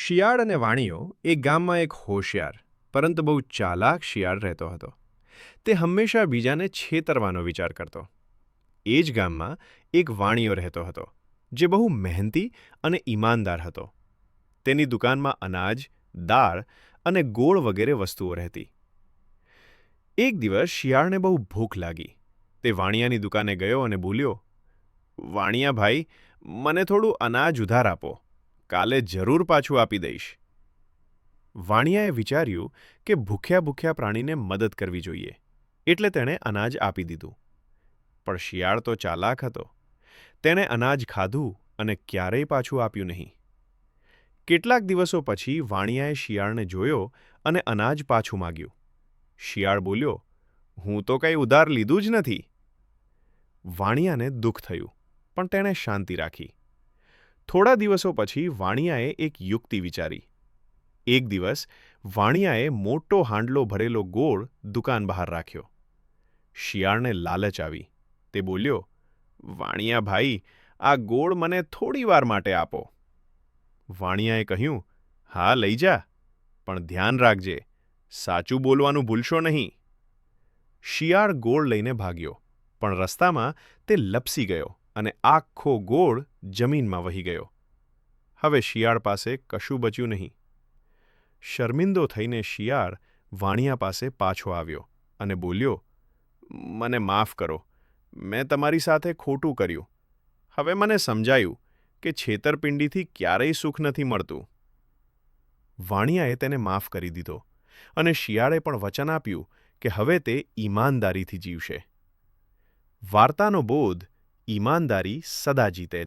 શિયાળ અને વાણિયો એક ગામમાં એક હોશિયાર પરંતુ બહુ ચાલાક શિયાળ રહેતો હતો. તે હંમેશા બીજાને છેતરવાનો વિચાર કરતો. એ જ ગામમાં એક વાણિયો રહેતો હતો, જે બહુ મહેનતી અને ઈમાનદાર હતો. તેની દુકાનમાં અનાજ, દાળ અને ગોળ વગેરે વસ્તુઓ રહેતી. એક દિવસ શિયાળને બહુ ભૂખ લાગી. તે વાણિયાની દુકાને ગયો અને બોલ્યો, "વાણિયા ભાઈ, મને થોડું અનાજ ઉધાર આપો. કાલે જરૂર પાછું આપી દઈશ." વાણિયાએ વિચાર્યું કે ભૂખ્યા ભૂખ્યા પ્રાણીને મદદ કરવી જોઈએ, એટલે તેણે અનાજ આપી દીધું. પણ શિયાળ તો ચાલાક હતો. તેણે અનાજ ખાધું અને ક્યારેય પાછું આપ્યું નહીં. કેટલાક દિવસો પછી વાણિયાએ શિયાળને જોયો અને અનાજ પાછું માગ્યું. શિયાળ બોલ્યો, "હું તો કંઈ ઉધાર લીધું જ નથી." વાણિયાને દુઃખ થયું, પણ તેણે શાંતિ રાખી. થોડા દિવસો પછી વાણિયાએ એક યુક્તિ વિચારી. એક દિવસ વાણિયાએ મોટો હાંડલો ભરેલો ગોળ દુકાન બહાર રાખ્યો. શિયાળને લાલચ આવી. તે બોલ્યો, "વાણિયા ભાઈ, આ ગોળ મને થોડી વાર માટે આપો." વાણિયાએ કહ્યું, "હા, લઈ જા, પણ ધ્યાન રાખજે, સાચું બોલવાનું ભૂલશો નહીં." શિયાળ ગોળ લઈને ભાગ્યો, પણ રસ્તામાં તે લપસી ગયો અને આખો ગોળ જમીનમાં વહી ગયો. હવે શિયાળ પાસે કશું બચ્યું નહીં. શર્મિંદો થઈને શિયાળ વાણિયા પાસે પાછો આવ્યો અને બોલ્યો, "મને માફ કરો, મેં તમારી સાથે ખોટું કર્યું. હવે મને સમજાયું કે છેતરપિંડીથી ક્યારેય સુખ નથી મળતું." વાણિયાએ તેને માફ કરી દીધો અને શિયાળે પણ વચન આપ્યું કે હવે તે ઈમાનદારીથી જીવશે. વાર્તાનો બોધ: ઈમાનદારી સદા જીતે.